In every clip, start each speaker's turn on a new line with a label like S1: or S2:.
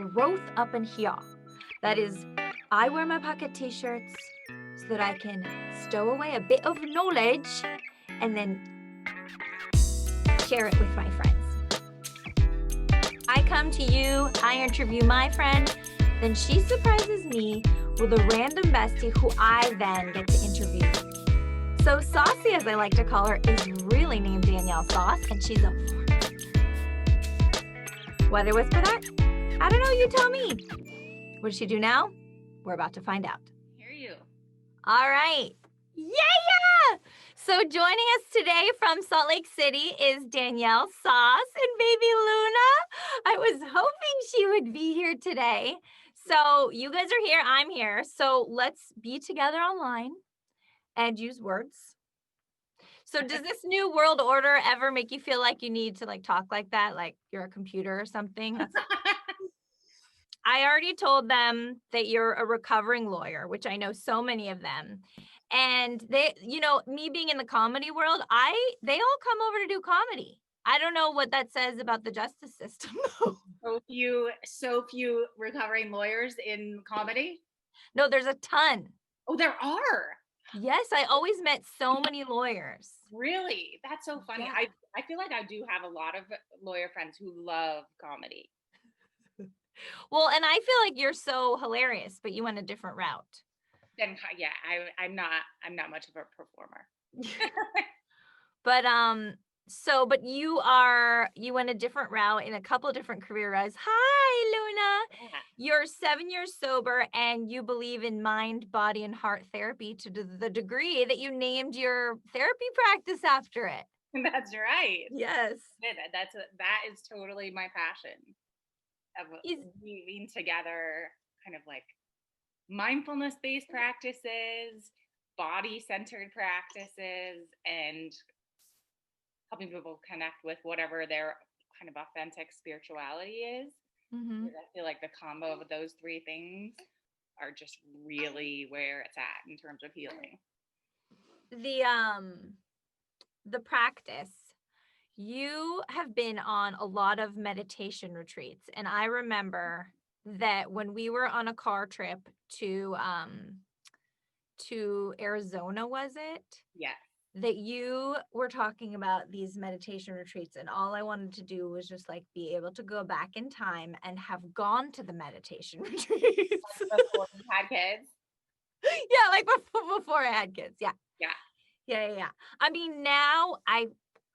S1: growth up in here. That is, I wear my pocket t-shirts so that I can stow away a bit of knowledge and then share it with my friends. I come to you, I interview my friend, then she surprises me with a random bestie who I then get to interview. So Saucy, as I like to call her, is really named Danielle Sauce, and she's a 4. Why did I whisper that? I don't know, you tell me. What does she do now? We're about to find out.
S2: Hear you.
S1: All right. Yeah! So joining us today from Salt Lake City is Danielle Sauce and baby Luna. I was hoping she would be here today. So you guys are here, I'm here. So let's be together online and use words. So does this new world order ever make you feel like you need to talk like that, like you're a computer or something? I already told them that you're a recovering lawyer, which I know so many of them. And they, me being in the comedy world, they all come over to do comedy. I don't know what that says about the justice system.
S2: So few recovering lawyers in comedy.
S1: No, there's a ton.
S2: Oh, there are.
S1: Yes, I always met so many lawyers.
S2: Really? That's so funny.
S1: Yeah.
S2: I feel like I do have a lot of lawyer friends who love comedy.
S1: Well, and I feel like you're so hilarious, but you went a different route.
S2: Then yeah, I'm not much of a performer.
S1: But you went a different route in a couple of different career routes. Hi, Luna. Yeah. You're 7 years sober and you believe in mind, body, and heart therapy to the degree that you named your therapy practice after it.
S2: That's right.
S1: Yes.
S2: That is totally my passion. Of weaving together kind of like mindfulness-based practices, body-centered practices, and helping people connect with whatever their kind of authentic spirituality is. Mm-hmm. I feel like the combo of those three things are just really where it's at in terms of healing.
S1: The practice. You have been on a lot of meditation retreats, and I remember that when we were on a car trip to Arizona, was it?
S2: Yeah.
S1: That you were talking about these meditation retreats, and all I wanted to do was just be able to go back in time and have gone to the meditation retreats.
S2: Before you had kids?
S1: Yeah, before I had kids. Yeah.
S2: Yeah.
S1: I mean, now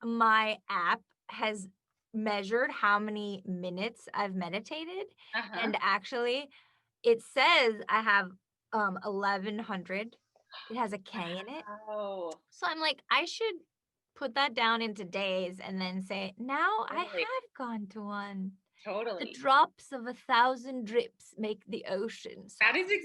S1: my app has measured how many minutes I've meditated. Uh-huh. And actually it says I have 1,100. It has a K in it. Oh. So I'm like, I should put that down into days and then say, now totally. I have gone to one.
S2: Totally.
S1: The drops of 1,000 drips make the ocean.
S2: That is the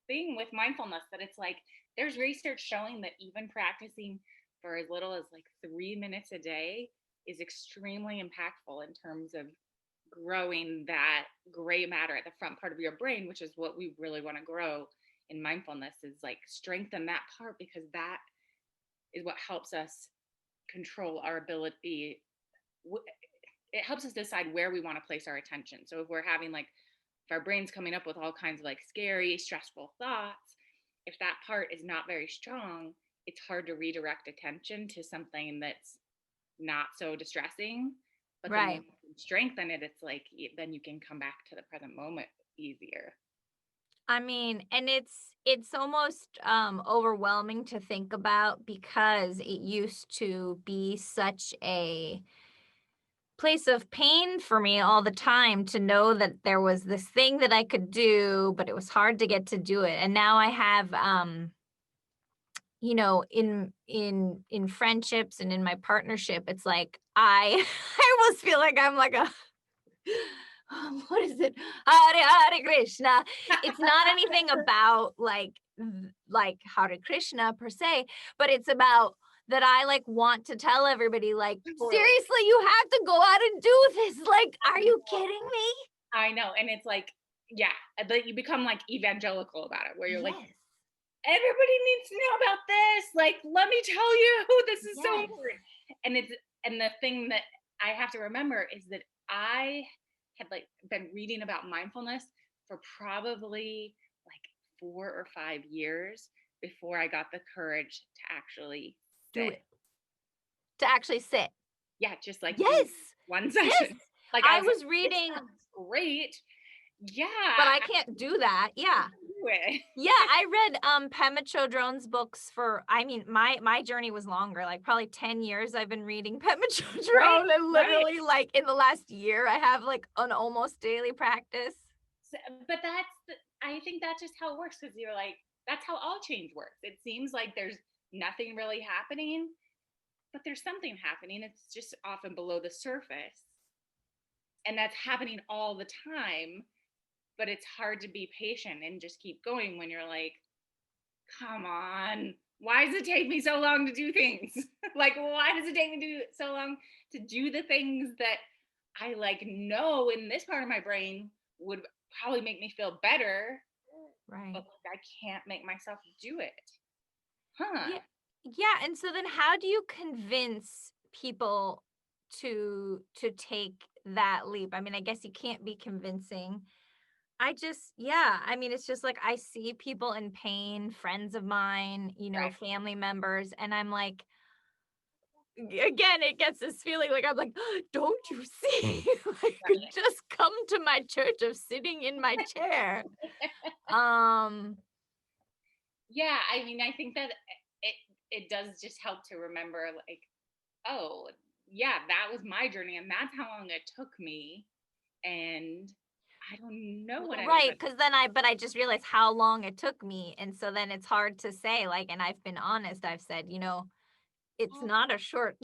S2: thing with mindfulness, that it's like there's research showing that even practicing for as little as 3 minutes a day is extremely impactful in terms of growing that gray matter at the front part of your brain, which is what we really want to grow in mindfulness, is strengthen that part, because that is what helps us control our ability. It helps us decide where we want to place our attention. So if we're having if our brain's coming up with all kinds of scary, stressful thoughts, if that part is not very strong, it's hard to redirect attention to something that's not so distressing. But then when you strengthen it, it's then you can come back to the present moment easier.
S1: I mean, and it's almost overwhelming to think about, because it used to be such a place of pain for me all the time to know that there was this thing that I could do, but it was hard to get to do it. And now I have in friendships and in my partnership, it's I almost feel like I'm what is it? Hare Krishna. It's not anything about like Hare Krishna per se, but it's about that I want to tell everybody, seriously, you have to go out and do this. Are you kidding me?
S2: I know. And it's yeah, but you become evangelical about it, where you're yes. Everybody needs to know about this. Let me tell you, this is yes. so important. And the thing that I have to remember is that I had like been reading about mindfulness for probably like 4 or 5 years before I got the courage to actually
S1: Do
S2: sit.
S1: it. To actually sit.
S2: Yeah, just like do
S1: Yes.
S2: one
S1: Yes.
S2: session. Like I
S1: I
S2: was like,
S1: was
S2: this
S1: reading,
S2: sounds great. Yeah,
S1: but I can't do that. Yeah.
S2: do it.
S1: Yeah, I read Pema Chodron's books for, I mean, my journey was longer, like probably 10 years I've been reading Pema Chodron,
S2: Right,
S1: and literally like in the last year I have like an almost daily practice.
S2: So, but I think that's just how it works, because you're like, that's how all change works. It seems like there's nothing really happening, but there's something happening. It's just often below the surface. And that's happening all the time. But it's hard to be patient and just keep going when you're like, come on, why does it take me so long to do things? Like, why does it take me so long to do the things that I like know in this part of my brain would probably make me feel better,
S1: Right.
S2: but like I can't make myself do it. Huh.
S1: Yeah. Yeah, and so then how do you convince people to take that leap? I mean, I guess you can't be convincing. Yeah, I mean, it's just like I see people in pain, friends of mine,
S2: Right.
S1: family members, and I'm like, again, it gets this feeling like I'm like, don't you see? Like,
S2: Right.
S1: just come to my church of sitting in my chair. Um,
S2: Yeah, I mean, I think that it it does just help to remember, like, oh, yeah, that was my journey and that's how long it took me. And I don't know what I would
S1: right,
S2: have.
S1: because then but I just realized how long it took me, and so then it's hard to say, like, and I've been honest, I've said, it's not a short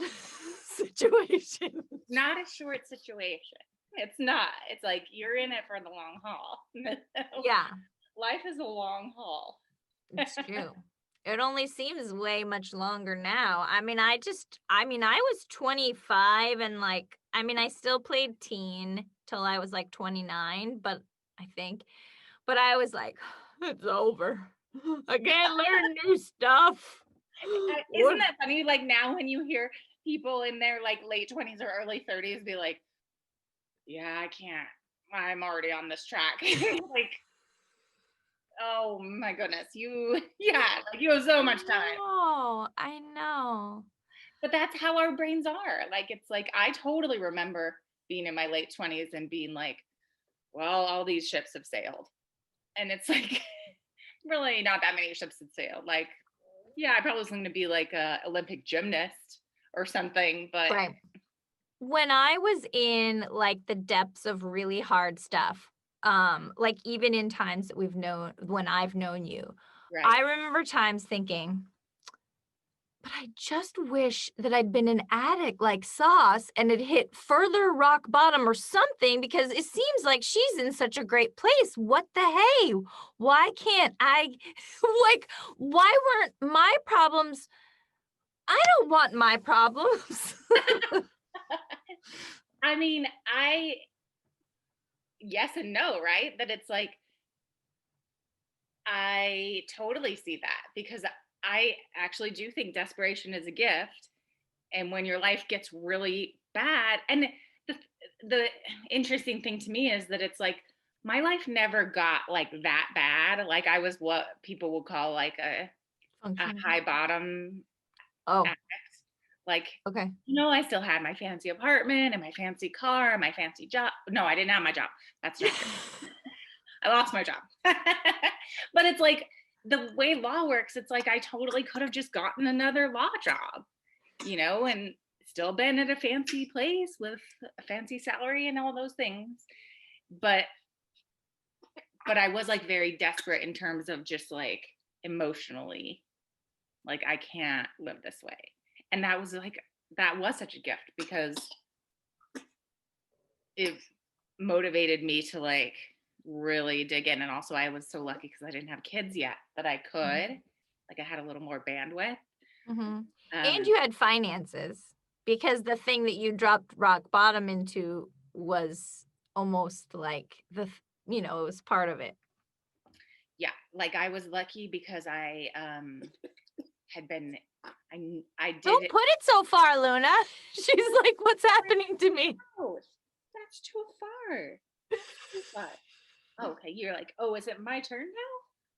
S1: situation.
S2: Not a short situation. It's not. It's like you're in it for the long haul.
S1: Yeah,
S2: Life is a long haul.
S1: it's true. It only seems way much longer now. I mean, I was 25 and like, I mean, I still played teen till I was like 29, but I think, but I was like, it's over. I can't learn new stuff.
S2: Isn't that funny? Like now when you hear people in their like late 20s or early 30s be like, yeah, I can't. I'm already on this track. Like, oh my goodness. Like you have so much time.
S1: Oh, I know.
S2: But that's how our brains are. Like it's like I totally remember being in my late 20s and being like, well, all these ships have sailed. And it's like really not that many ships had sailed. Like, yeah, I probably was going to be like a Olympic gymnast or something, but
S1: Right. When I was in like the depths of really hard stuff, like even in times that when I've known you,
S2: right.
S1: I remember times thinking, but I just wish that I'd been an addict like Sauce and had hit further rock bottom or something, because it seems like she's in such a great place. What the hey? Why can't I like why weren't my problems? I don't want my problems.
S2: I mean, yes and no, right? That it's like, I totally see that because I actually do think desperation is a gift. And when your life gets really bad, and the, the interesting thing to me is that it's like, my life never got like that bad. Like I was what people would call like a high bottom
S1: Oh,
S2: addict. Like,
S1: okay.
S2: I still had my fancy apartment and my fancy car and my fancy job. No, I didn't have my job. That's not true. I lost my job. But it's like the way law works, it's like I totally could have just gotten another law job, and still been at a fancy place with a fancy salary and all those things. But I was like very desperate in terms of just like emotionally, like I can't live this way. And that was such a gift because it motivated me to like really dig in. And also I was so lucky because I didn't have kids yet that I could, like I had a little more bandwidth.
S1: And you had finances, because the thing that you dropped rock bottom into was almost like it was part of it.
S2: Yeah, like I was lucky because I had been I did
S1: Don't put it so far, Luna. She's like, what's happening to me?
S2: That's too far. That's too far. Oh, okay, you're like, oh, is it my turn now?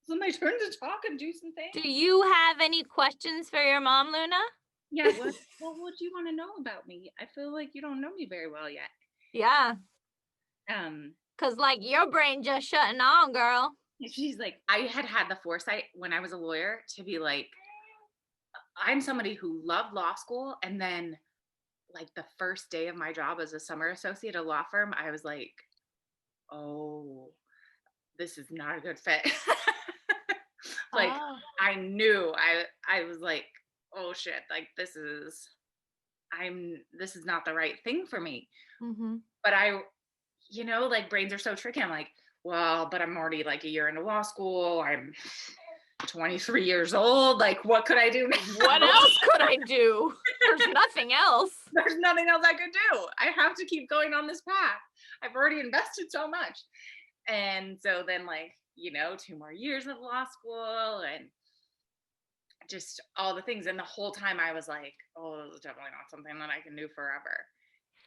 S2: Is it my turn to talk and do some things?
S1: Do you have any questions for your mom, Luna?
S2: Yeah, what would you want to know about me? I feel like you don't know me very well yet.
S1: Yeah,
S2: Um,
S1: because like your brain just shutting on, girl.
S2: she's like, I had the foresight when I was a lawyer to be like, I'm somebody who loved law school, and then like the first day of my job as a summer associate at a law firm, I was like, oh, this is not a good fit. Like
S1: Oh.
S2: I knew I was like, oh shit, like this is not the right thing for me.
S1: Mm-hmm.
S2: But I, like brains are so tricky. I'm like, well, but I'm already like a year into law school. I'm 23 years old. Like, what could I do now?
S1: What else could I do? There's nothing else.
S2: There's nothing else I could do. I have to keep going on this path. I've already invested so much. And so then, like, 2 more years of law school and just all the things. And the whole time I was like, oh, this is definitely not something that I can do forever.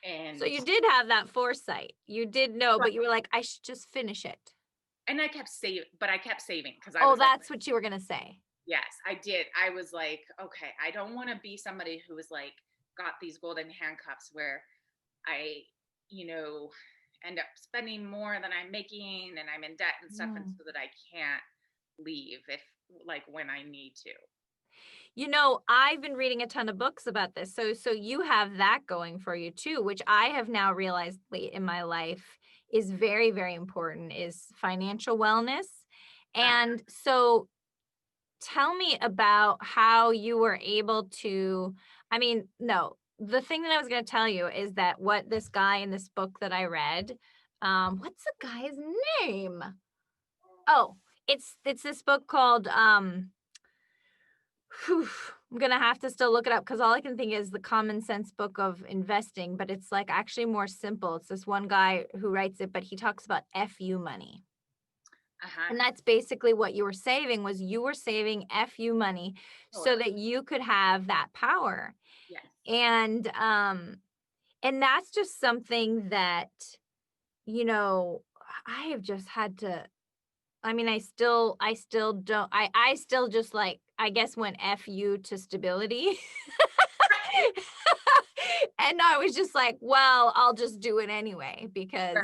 S2: And
S1: So you did have that foresight. You did know, but you were like, I should just finish it.
S2: And I kept saving because
S1: Oh, that's what you were going to say.
S2: Yes, I did. I was like, okay, I don't want to be somebody who was like, got these golden handcuffs where I, end up spending more than I'm making and I'm in debt and stuff. And so that I can't leave when I need to.
S1: I've been reading a ton of books about this. So you have that going for you too, which I have now realized late in my life is very, very important, is financial wellness. And so tell me about how you were able to, the thing that I was going to tell you is that what this guy in this book that I read, what's the guy's name? Oh, it's this book called, I'm going to have to still look it up because all I can think is the Common Sense Book of Investing, but it's like actually more simple. It's this one guy who writes it, but he talks about FU money. And that's basically what you were saving was you were saving FU money so that you could have that power.
S2: Yes.
S1: And that's just something that, I have just had to, I still don't, I still just like, I guess went FU to stability. And I was just like, well, I'll just do it anyway because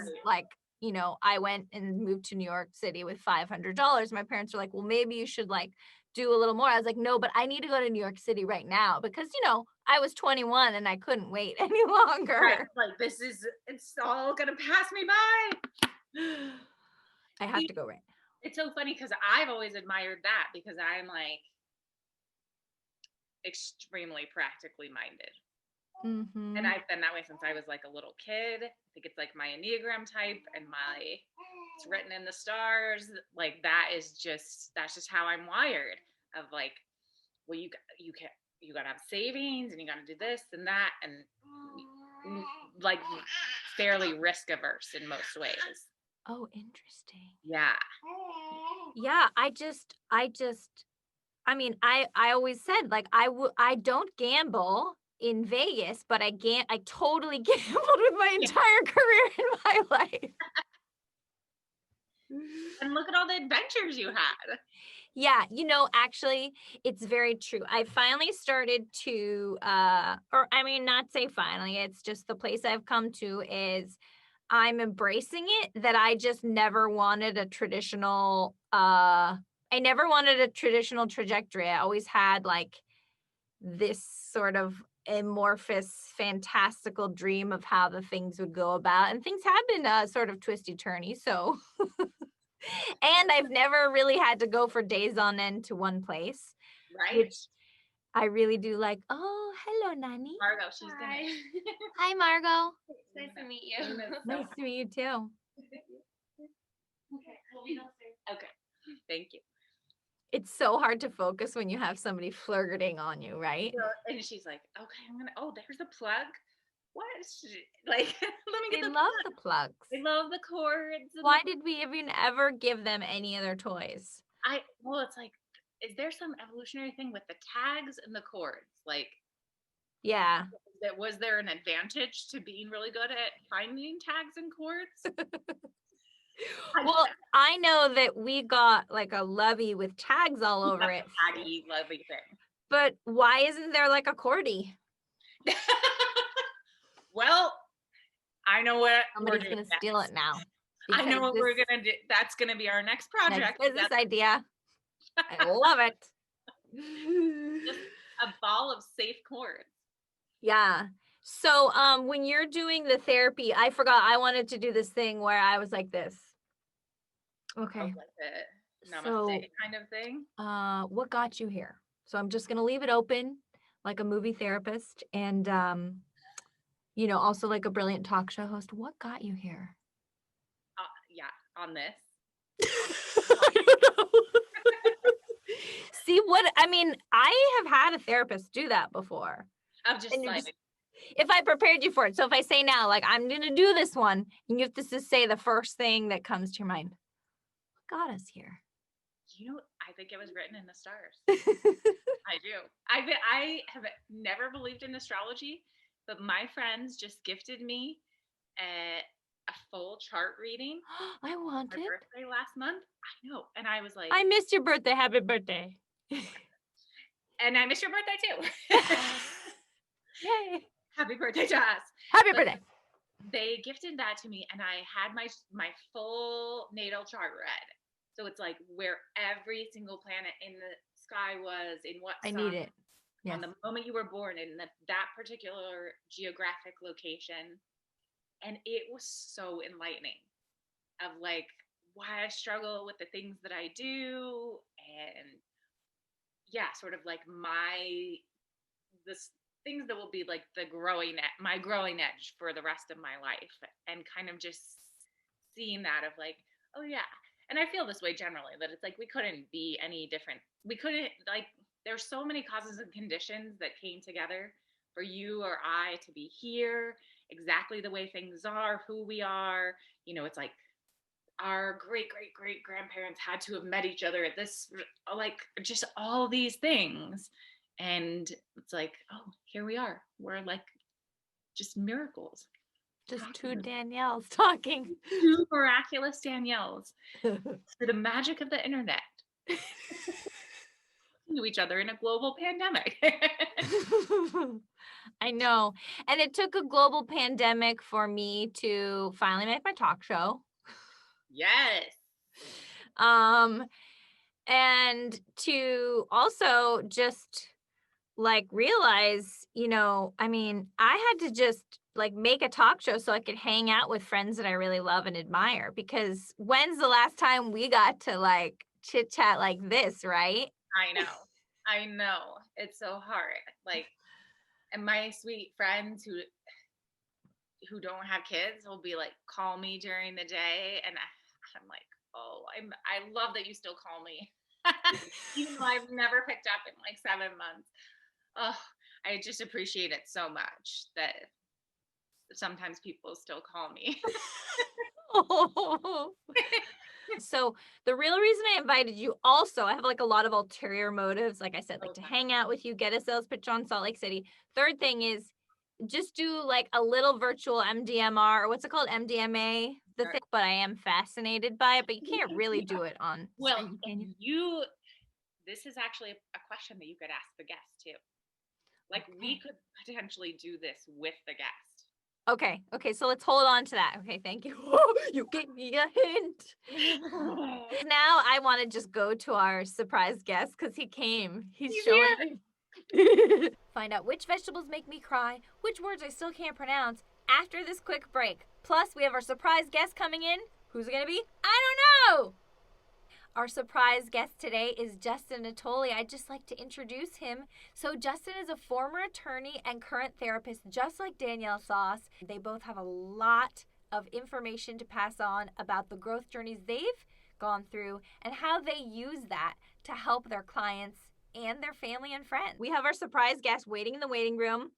S1: I went and moved to New York City with $500. My parents were like, well, maybe you should like do a little more. I was like, no, but I need to go to New York City right now because, I was 21 and I couldn't wait any longer.
S2: Right. Like it's all going to pass me by.
S1: I have to go right now.
S2: It's so funny because I've always admired that because I'm like extremely practically minded.
S1: Mm-hmm.
S2: And I've been that way since I was like a little kid. I think it's like my Enneagram type and it's written in the stars. Like that's just how I'm wired of like, well, you gotta have savings and you gotta do this and that and like fairly risk averse in most ways.
S1: Oh, interesting.
S2: Yeah.
S1: Yeah. I always said like, I don't gamble in Vegas, but I totally gambled with my entire career in my life.
S2: And look at all the adventures you had.
S1: Yeah, actually, it's very true. I finally started to, not say finally, it's just the place I've come to is I'm embracing it that I just never wanted a traditional, trajectory. I always had like this sort of amorphous, fantastical dream of how the things would go about. And things have been sort of twisty-turny, so... And I've never really had to go for days on end to one place.
S2: Right.
S1: Which I really do like. Oh, hello, Nani.
S2: Margot, she's gonna.
S1: Hi, Margot.
S2: It's nice to meet you.
S1: Nice to meet you too.
S2: Okay. Thank you.
S1: It's so hard to focus when you have somebody flirting on you, right?
S2: And she's like, okay, there's the plug. What? Like, let me get
S1: They love the plugs.
S2: They love the cords.
S1: Why did we even ever give them any other toys?
S2: It's like, is there some evolutionary thing with the tags and the cords? Like,
S1: Yeah.
S2: Was there an advantage to being really good at finding tags and chords?
S1: Well, I know that we got like a lovey with tags all over it.
S2: Taggy, lovely thing.
S1: But why isn't there like a cordy?
S2: Well, I know what
S1: Somebody's going to steal it now.
S2: I know what we're going to do. That's going to be our next project.
S1: Business idea. I love it.
S2: Just a ball of safe chords.
S1: Yeah. So when you're doing the therapy, I forgot I wanted to do this thing where I was like this. Okay.
S2: Like a namaste
S1: So,
S2: kind of thing.
S1: What got you here? So I'm just gonna leave it open like a movie therapist and you know, also like a brilliant talk show host. What got you here?
S2: Yeah, on this.
S1: I don't know. See what I mean, I have had a therapist do that before.
S2: I'm just like,
S1: if I prepared you for it. So if I say now, like, I'm going to do this one, and you have to just say the first thing that comes to your mind. What got us here?
S2: You know, I think it was written in the stars. I do. I have never believed in astrology, but my friends just gifted me a full chart reading.
S1: I want
S2: my
S1: it.
S2: birthday last month. I know. And I was like,
S1: I missed your birthday. Happy birthday.
S2: And I missed your birthday too.
S1: Yay.
S2: Happy birthday to us.
S1: Happy birthday.
S2: They gifted that to me and I had my full natal chart read. So it's like where every single planet in the sky was, in what
S1: I
S2: sun,
S1: need it. Yes.
S2: on the moment you were born, in that particular geographic location. And it was so enlightening of like why I struggle with the things that I do, and yeah, sort of like this things that will be like my growing edge for the rest of my life, and kind of just seeing that of like, oh yeah. And I feel this way generally, that it's like we couldn't be any different. We couldn't, like, there's so many causes and conditions that came together for you or I to be here exactly the way things are, who we are. You know, it's like our great grandparents had to have met each other at this, like, just all these things. And it's like, oh, here we are. We're like just miracles.
S1: Just two Danielles talking.
S2: Two miraculous Danielles. For the magic of the internet. To each other in a global pandemic.
S1: I know. And it took a global pandemic for me to finally make my talk show.
S2: Yes.
S1: And to also just like realize, you know, I mean, I had to just like make a talk show so I could hang out with friends that I really love and admire, because when's the last time we got to like chit chat like this, right?
S2: I know. It's so hard. Like, and my sweet friends who don't have kids will be like, call me during the day, and I'm like, oh, I love that you still call me. Even though I've never picked up in like 7 months. Oh, I just appreciate it so much that sometimes people still call me.
S1: Oh. So the real reason I invited you also, I have like a lot of ulterior motives. Like I said, like to hang out with you, get a sales pitch on Salt Lake City. Third thing is just do like a little virtual MDMR, or what's it called? MDMA, the thing, but I am fascinated by it, but you can't really do it on.
S2: Well, this is actually a question that you could ask the guest too. Like, we could potentially do this with the guest.
S1: Okay, so let's hold on to that. Okay, thank you. You gave me a hint. Now I want to just go to our surprise guest because he came. He's showing. Find out which vegetables make me cry, which words I still can't pronounce, after this quick break. Plus, we have our surprise guest coming in. Who's it going to be? I don't know! Our surprise guest today is Justin Natoli. I'd just like to introduce him. So Justin is a former attorney and current therapist, just like Danielle Sauce. They both have a lot of information to pass on about the growth journeys they've gone through and how they use that to help their clients and their family and friends. We have our surprise guest waiting in the waiting room.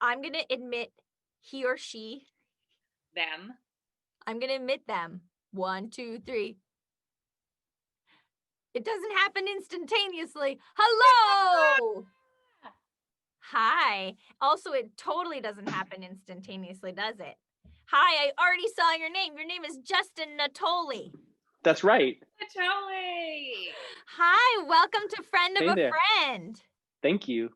S1: I'm going to admit he or she.
S2: Them.
S1: I'm going to admit them. 1, 2, 3. It doesn't happen instantaneously. Hello! Hi. Also, it totally doesn't happen instantaneously, does it? Hi, I already saw your name. Your name is Justin Natoli.
S3: That's right.
S2: Charlie.
S1: Hi, welcome to Friend of
S3: Hey
S1: a
S3: there.
S1: Friend.
S3: Thank you.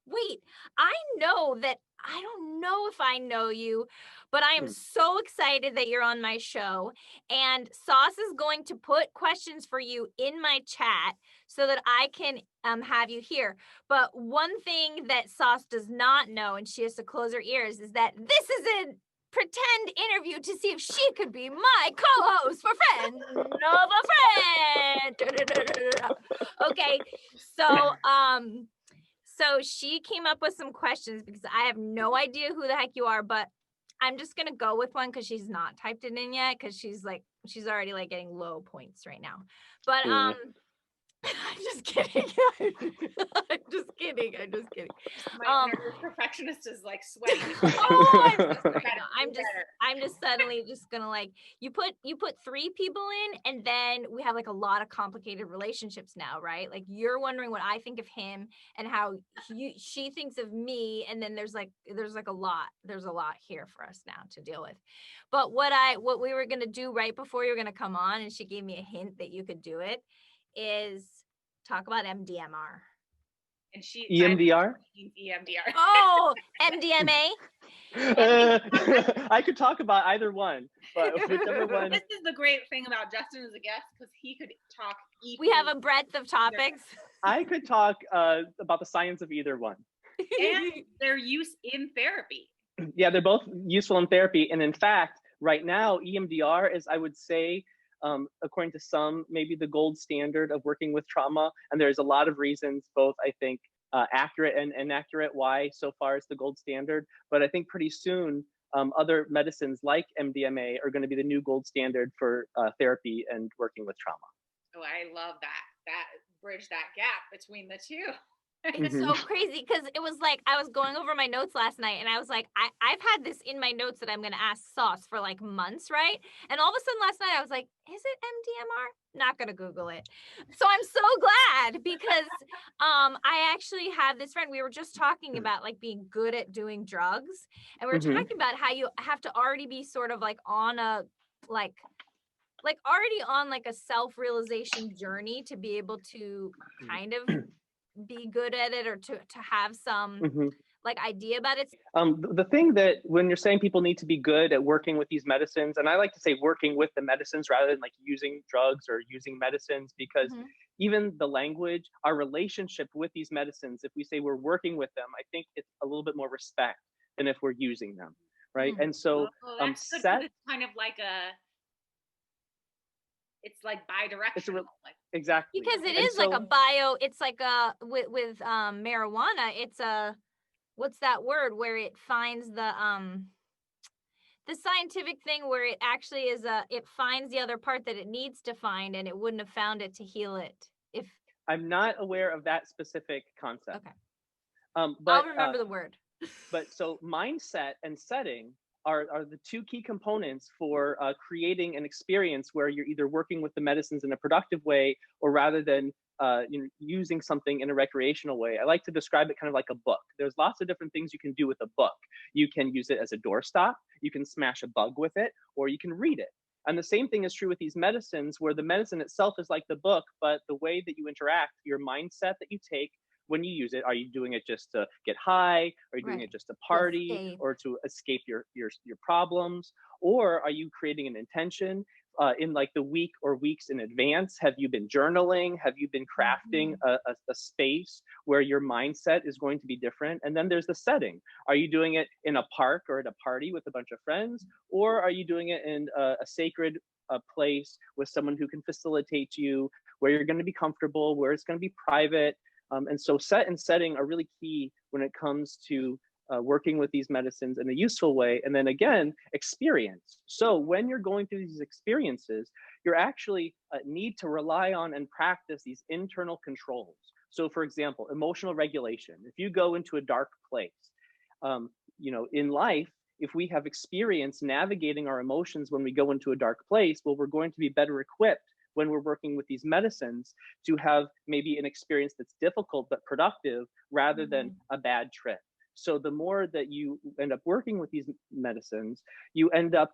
S1: Wait, I know that I don't know if I know you, but I am so excited that you're on my show. And Sauce is going to put questions for you in my chat so that I can have you here. But one thing that Sauce does not know, and she has to close her ears, is that this is a pretend interview to see if she could be my co-host for Friend of a Friend. Okay, so she came up with some questions because I have no idea who the heck you are, but I'm just gonna go with one because she's not typed it in yet because she's already like getting low points right now. But I'm just kidding. I'm just kidding.
S2: My inner perfectionist is like sweating.
S1: I'm just suddenly just gonna like you put 3 people in, and then we have like a lot of complicated relationships now, right? Like you're wondering what I think of him and how she thinks of me, and then there's a lot here for us now to deal with. But what we were gonna do right before you were gonna come on, and she gave me a hint that you could do it, is talk about MDMR.
S2: And she
S3: EMDR?
S2: EMDR.
S1: Oh, MDMA?
S3: I could talk about either one, but whichever one.
S2: This is the great thing about Justin as a guest, because he could talk
S1: We have a breadth of topics.
S3: I could talk about the science of either one.
S2: And their use in therapy.
S3: Yeah, they're both useful in therapy. And in fact, right now, EMDR is, I would say, according to some, maybe the gold standard of working with trauma. And there's a lot of reasons, both, I think, accurate and inaccurate, why so far it's the gold standard. But I think pretty soon, other medicines like MDMA are going to be the new gold standard for therapy and working with trauma.
S2: Oh, I love that bridge that gap between the two.
S1: It's so crazy because it was like I was going over my notes last night, and I was like, I've had this in my notes that I'm going to ask Sauce for like months, right? And all of a sudden last night I was like, is it MDMR? Not going to Google it. So I'm so glad because I actually have this friend. We were just talking about like being good at doing drugs, and we were talking about how you have to already be sort of like on a like already on like a self-realization journey to be able to kind of be good at it, or to have some like idea about it.
S3: The thing that when you're saying people need to be good at working with these medicines, and I like to say working with the medicines rather than like using drugs or using medicines, because even the language, our relationship with these medicines, if we say we're working with them, I think it's a little bit more respect than if we're using them, right? And so
S2: that's good, 'cause it's kind of like it's like bi-directional.
S3: Exactly.
S1: Because it is like a bio, it's like a with marijuana, it's a, what's that word where it finds the scientific thing where it actually is it finds the other part that it needs to find, and it wouldn't have found it to heal it if.
S3: I'm not aware of that specific concept.
S1: Okay.
S3: But
S1: I'll remember the word.
S3: But so mindset and setting are the two key components for creating an experience where you're either working with the medicines in a productive way, or rather than using something in a recreational way. I like to describe it kind of like a book. There's lots of different things you can do with a book. You can use it as a doorstop, you can smash a bug with it, or you can read it. And the same thing is true with these medicines, where the medicine itself is like the book, but the way that you interact, your mindset that you take when you use it, are you doing it just to get high? Are you doing it just to party or to escape your problems? Or are you creating an intention in like the week or weeks in advance? Have you been journaling? Have you been crafting a space where your mindset is going to be different? And then there's the setting. Are you doing it in a park or at a party with a bunch of friends? Or are you doing it in a sacred place with someone who can facilitate you, where you're going to be comfortable, where it's going to be private? And so set and setting are really key when it comes to working with these medicines in a useful way. And then again, experience. So when you're going through these experiences, you're actually need to rely on and practice these internal controls. So for example, emotional regulation. If you go into a dark place, in life, if we have experience navigating our emotions when we go into a dark place, well, we're going to be better equipped when we're working with these medicines to have maybe an experience that's difficult but productive rather than a bad trip. So the more that you end up working with these medicines, you end up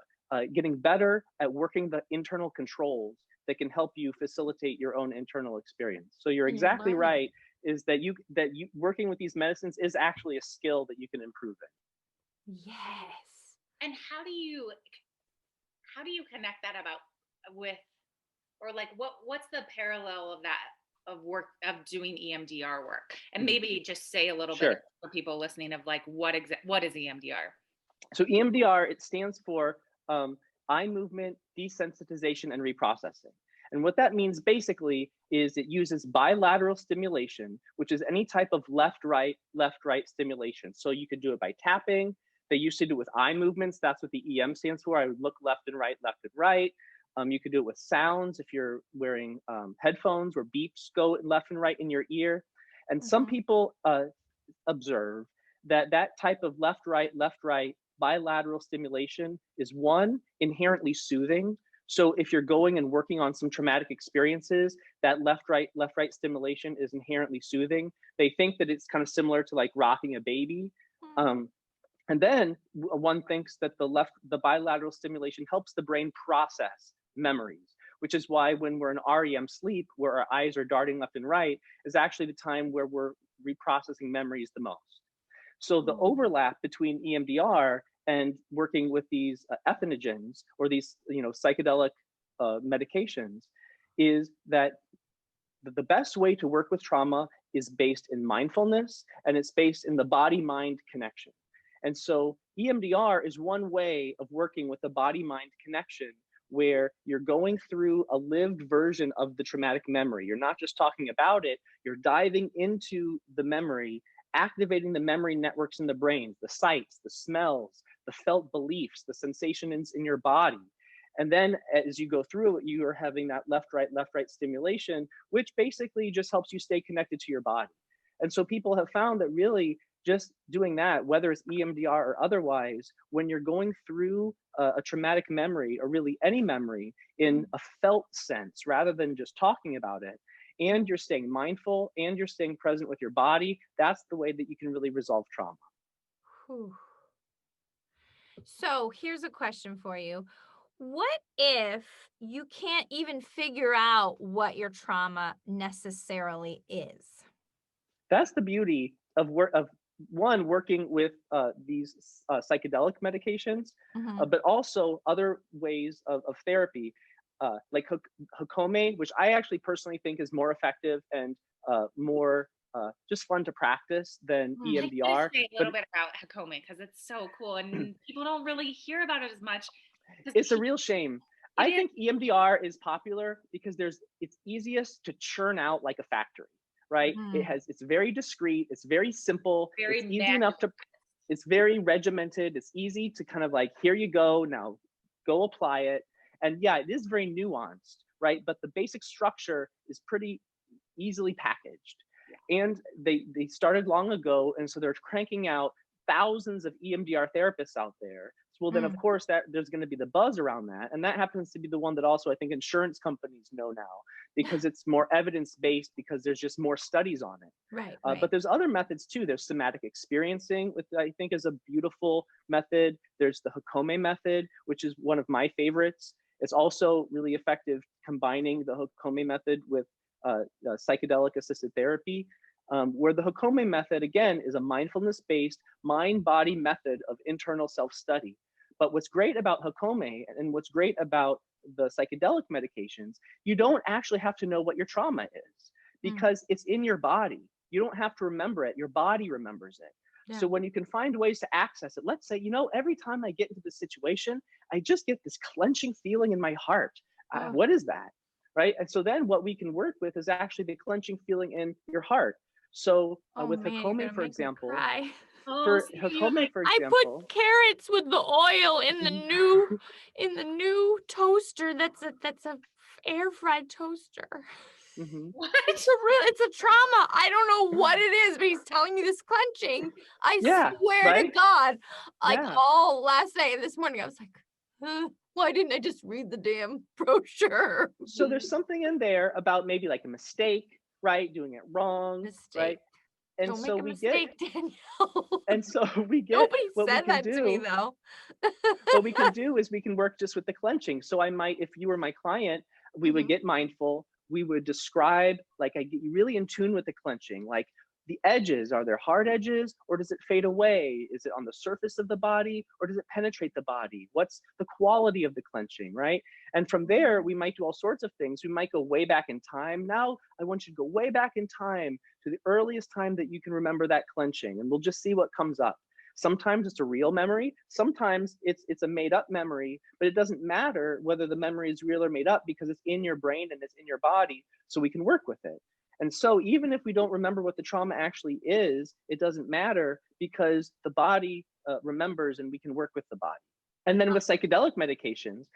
S3: getting better at working the internal controls that can help you facilitate your own internal experience. So you're exactly right, is that you working with these medicines is actually a skill that you can improve in.
S1: Yes.
S2: And how do you connect that about with, or like what's the parallel of that, of work, of doing EMDR work? And maybe just say a little bit for people listening of like what is EMDR?
S3: So EMDR, it stands for eye movement desensitization and reprocessing. And what that means basically is it uses bilateral stimulation, which is any type of left-right stimulation. So you could do it by tapping. They used to do it with eye movements. That's what the EM stands for. I would look left and right, left and right. You could do it with sounds if you're wearing headphones where beeps go left and right in your ear. And some people observe that type of left-right bilateral stimulation is, one, inherently soothing. So if you're going and working on some traumatic experiences, that left-right stimulation is inherently soothing. They think that it's kind of similar to like rocking a baby. And then one thinks that the bilateral stimulation helps the brain process memories, which is why when we're in REM sleep, where our eyes are darting left and right, is actually the time where we're reprocessing memories the most. So the overlap between EMDR and working with these entheogens, or these psychedelic medications, is that the best way to work with trauma is based in mindfulness, and it's based in the body-mind connection. And so EMDR is one way of working with the body-mind connection, where you're going through a lived version of the traumatic memory. You're not just talking about it, you're diving into the memory, activating the memory networks in the brain, the sights, the smells, the felt beliefs, the sensations in your body. And then as you go through it, you are having that left-right stimulation, which basically just helps you stay connected to your body. And so people have found that really just doing that, whether it's EMDR or otherwise, when you're going through a traumatic memory, or really any memory, in a felt sense, rather than just talking about it, and you're staying mindful and you're staying present with your body, that's the way that you can really resolve trauma.
S1: Whew. So here's a question for you. What if you can't even figure out what your trauma necessarily is?
S3: That's the beauty of working with these psychedelic medications, but also other ways of therapy, like Hakome, which I actually personally think is more effective and more just fun to practice than EMDR.
S2: Say a little bit about Hakome, because it's so cool and people don't really hear about it as much.
S3: It's a real shame. I think EMDR is popular because it's easiest to churn out like a factory, right? It's very discreet, it's very simple, it's easy enough to, it's very regimented, it's easy to kind of like, here you go, now go apply it. And yeah, it is very nuanced, right? But the basic structure is pretty easily packaged. And they started long ago, and so they're cranking out thousands of EMDR therapists out there. Well, then of course that there's going to be the buzz around that, and that happens to be the one that also I think insurance companies know now, because it's more evidence-based, because there's just more studies on it.
S1: Right.
S3: But there's other methods too. There's somatic experiencing, which I think is a beautiful method. There's the Hakome method, which is one of my favorites. It's also really effective combining the Hakome method with psychedelic assisted therapy, where the Hakome method, again, is a mindfulness-based mind-body method of internal self-study. But what's great about Hakome, and what's great about the psychedelic medications, you don't actually have to know what your trauma is, because it's in your body. You don't have to remember it. Your body remembers it. Yeah. So when you can find ways to access it, let's say, every time I get into this situation, I just get this clenching feeling in my heart. What is that? Right? And so then what we can work with is actually the clenching feeling in your heart. So with Hakome, for example, I
S1: put carrots with the oil in the new toaster. That's a air fried toaster.
S2: What?
S1: It's a trauma. I don't know what it is, but he's telling me this clenching. I swear to God, all last night and this morning, I was like, Why didn't I just read the damn brochure?
S3: So there's something in there about maybe like a mistake, right? Doing it wrong, right?
S1: Mistake.
S3: And
S1: Don't
S3: so
S1: make a
S3: we get,
S1: mistake, Danielle.
S3: and so we get
S1: Nobody
S3: what we
S1: said
S3: can
S1: that to me
S3: do.
S1: though.
S3: What we can do is we can work just with the clenching. So I might, if you were my client, we would
S1: Mhm.
S3: get mindful. We would describe, like, I get you really in tune with the clenching, like the edges. Are there hard edges, or does it fade away? Is it on the surface of the body, or does it penetrate the body? What's the quality of the clenching, right? And from there, we might do all sorts of things. We might go way back in time. Now, I want you to go way back in time to the earliest time that you can remember that clenching, and we'll just see what comes up. Sometimes it's a real memory. Sometimes it's a made up memory, but it doesn't matter whether the memory is real or made up because it's in your brain and it's in your body, so we can work with it. And so even if we don't remember what the trauma actually is, it doesn't matter because the body remembers and we can work with the body. And then with psychedelic medications,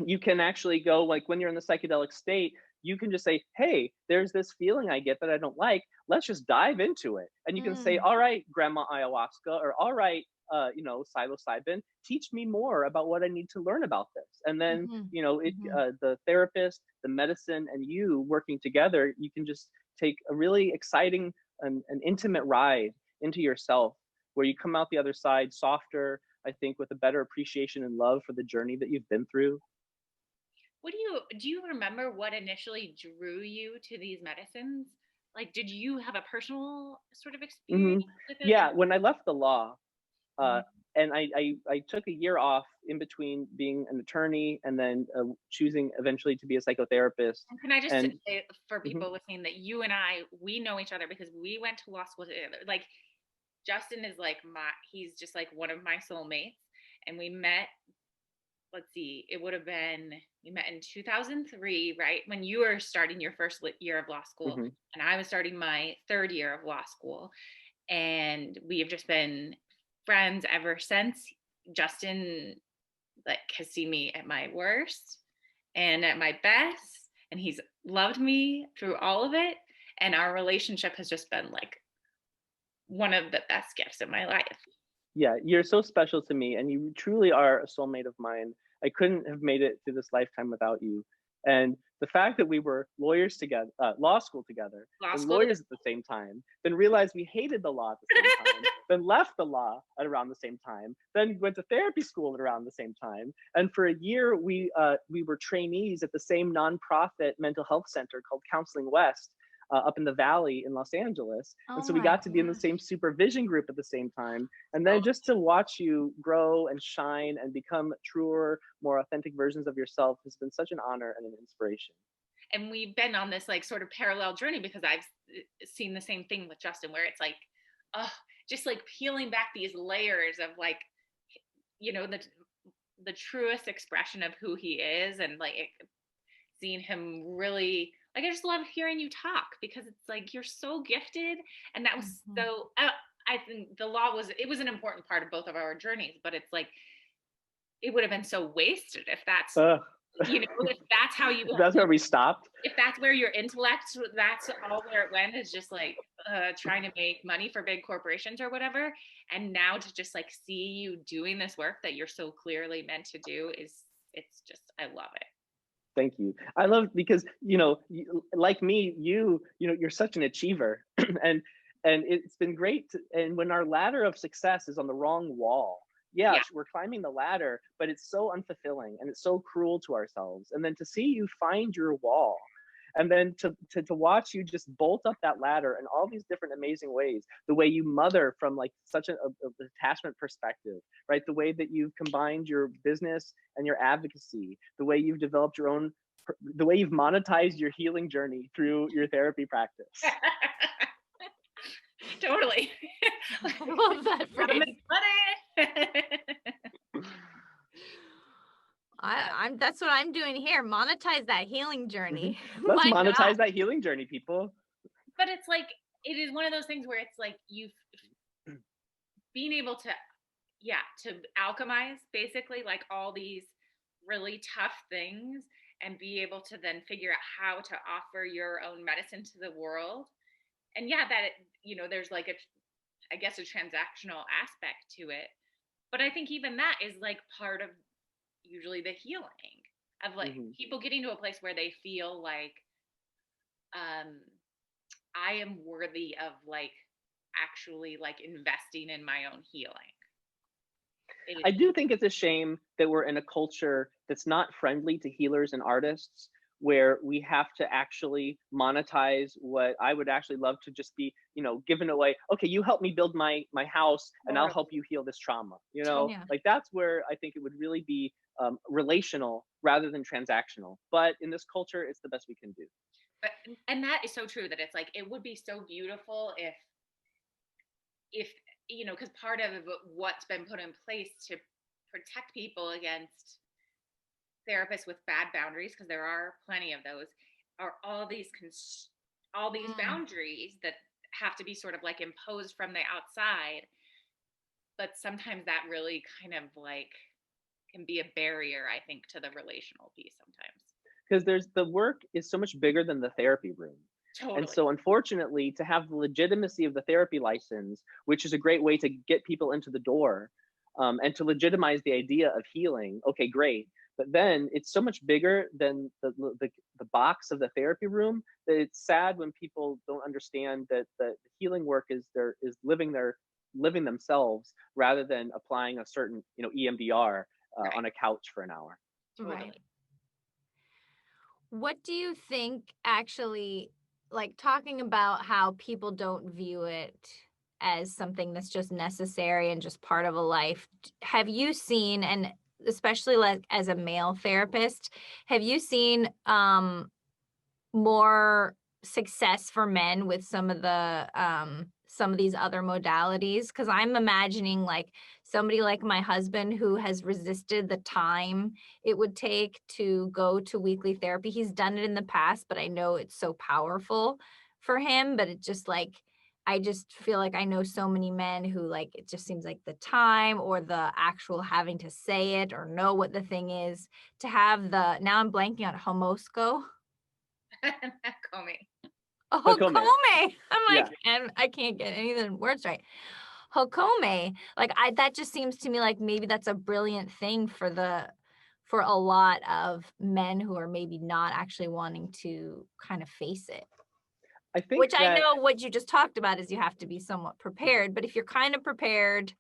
S3: you can actually go, like when you're in the psychedelic state, you can just say, hey, there's this feeling I get that I don't like. Let's just dive into it. And you can say, all right, Grandma Ayahuasca, or all right, psilocybin, teach me more about what I need to learn about this. And then, the therapist, the medicine, and you working together, you can just take a really exciting and intimate ride into yourself where you come out the other side softer, I think, with a better appreciation and love for the journey that you've been through.
S2: What do you remember what initially drew you to these medicines? Like, did you have a personal sort of
S3: Hmm.
S2: experience with it?
S3: Yeah, when I left the law, uh,
S2: Mhm.
S3: and I took a year off in between being an attorney and then choosing eventually to be a psychotherapist.
S2: And can I just
S3: And
S2: say for
S3: mhm,
S2: people listening that you and I, we know each other because we went to law school together. Like, Justin is like he's just like one of my soulmates. And we met, let's see, it would have been, we met in 2003, right? When you were starting your first year of law school,
S3: mhm.
S2: and I was starting my third year of law school. And we have just been friends ever since. Justin like has seen me at my worst and at my best, and he's loved me through all of it. And our relationship has just been like one of the best gifts of my life.
S3: Yeah, you're so special to me, and you truly are a soulmate of mine. I couldn't have made it through this lifetime without you. And the fact that we were lawyers together, law school together,
S2: Law
S3: then
S2: school together.
S3: lawyers at the same time, then realized we hated the law at the same time, then left the law at around the same time, then went to therapy school at around the same time. And for a year, we were trainees at the same nonprofit mental health center called Counseling West, up in the valley in Los Angeles. And
S1: Oh
S3: so we
S1: my
S3: got to be in the
S1: gosh.
S3: same supervision group at the same time. And
S2: Oh,
S3: then just to watch you grow and shine and become truer, more authentic versions of yourself has been such an honor and an inspiration.
S2: and we've been on this like sort of parallel journey because I've seen the same thing with Justin, where it's like, oh, just like peeling back these layers of like, the truest expression of who he is, and like seeing him really, like, I just love hearing you talk because it's like you're so gifted. And that was
S1: Mhm.
S2: so I think the law was an important part of both of our journeys, but it's like it would have been so wasted if that's,
S3: Uh,
S2: if that's how you,
S3: that's where we stopped.
S2: if that's where your intellect, that's all where it went, is just like trying to make money for big corporations or whatever. And now to just like see you doing this work that you're so clearly meant to do it's just, I love it.
S3: Thank you. I love, because like me, you're such an achiever, and it's been great. And when our ladder of success is on the wrong wall, yeah,
S2: Yeah.
S3: we're climbing the ladder, but it's so unfulfilling and it's so cruel to ourselves. And then to see you find your wall, and then to watch you just bolt up that ladder in all these different amazing ways, the way you mother from like such a attachment perspective, right? The way that you've combined your business and your advocacy, the way you've developed your own, the way you've monetized your healing journey through your therapy practice.
S2: Totally.
S1: I love that
S2: Gotta
S1: phrase.
S2: make money.
S1: I'm that's what I'm doing here. Monetize that healing journey.
S3: Let's
S1: My
S3: monetize
S1: God.
S3: that healing journey, people.
S2: But it's like, it is one of those things where it's like you being able to, yeah, to alchemize basically like all these really tough things, and be able to then figure out how to offer your own medicine to the world. And yeah, that there's like I guess a transactional aspect to it, but I think even that is like part of usually the healing of like
S3: Mhm.
S2: people getting to a place where they feel like I am worthy of like actually like investing in my own healing. It
S3: I
S2: is
S3: do think it's a shame that we're in a culture that's not friendly to healers and artists, where we have to actually monetize what I would actually love to just be, given away. Okay, you help me build my house, and I'll help
S2: totally,
S3: you heal this trauma.
S2: totally.
S1: Yeah.
S3: Like that's where I think it would really be relational rather than transactional. But in this culture, it's the best we can do.
S2: But and that is so true that it's like it would be so beautiful if because part of what's been put in place to protect people against therapists with bad boundaries, because there are plenty of those, are all these
S1: Mm,
S2: boundaries that have to be sort of like imposed from the outside, but sometimes that really kind of like can be a barrier, I think, to the relational piece sometimes.
S3: Because there's the work is so much bigger than the therapy room. And
S2: Totally.
S3: so, unfortunately, to have the legitimacy of the therapy license, which is a great way to get people into the door, and to legitimize the idea of healing, okay, great. But then it's so much bigger than the box of the therapy room that it's sad when people don't understand that the healing work is living themselves rather than applying a certain EMDR
S2: Right.
S3: on a couch for an hour.
S2: Totally.
S1: right. What do you think actually, like talking about how people don't view it as something that's just necessary and just part of a life? Have you seen, and especially like as a male therapist, have you seen more success for men with some of these other modalities? Because I'm imagining like somebody like my husband who has resisted the time it would take to go to weekly therapy. He's done it in the past, but I know it's so powerful for him. But it just like I just feel like I know so many men who like it just seems like the time or the actual having to say it or know what the thing is to have the now I'm blanking on homosco.
S2: Coming.
S3: Hokome.
S1: Hokome. I'm
S3: Yeah.
S1: like, and I can't get any of the words right. Hokome. Like I that just seems to me like maybe that's a brilliant thing for a lot of men who are maybe not actually wanting to kind of face it.
S3: I think
S1: Which I
S3: that
S1: know what you just talked about is you have to be somewhat prepared, but if you're kind of prepared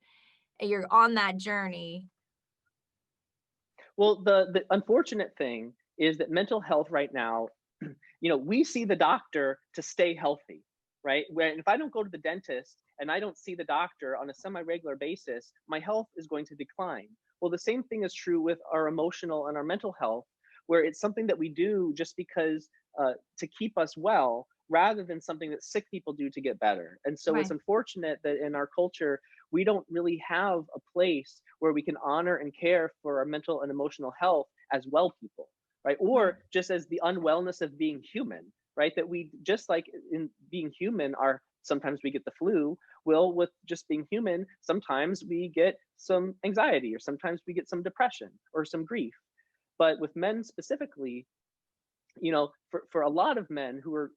S1: and you're on that journey.
S3: well, the unfortunate thing is that mental health right now, we see the doctor to stay healthy, right? When if I don't go to the dentist and I don't see the doctor on a semi-regular basis, my health is going to decline. Well, the same thing is true with our emotional and our mental health, where it's something that we do just because to keep us well, rather than something that sick people do to get better. And so it's
S1: Right.
S3: unfortunate that in our culture, we don't really have a place where we can honor and care for our mental and emotional health as well people, right?
S1: Right.
S3: Or just as the unwellness of being human, right? That we just like in being human are sometimes we get the flu. Well, with just being human, sometimes we get some anxiety or sometimes we get some depression or some grief. But with men specifically, for a lot of men who are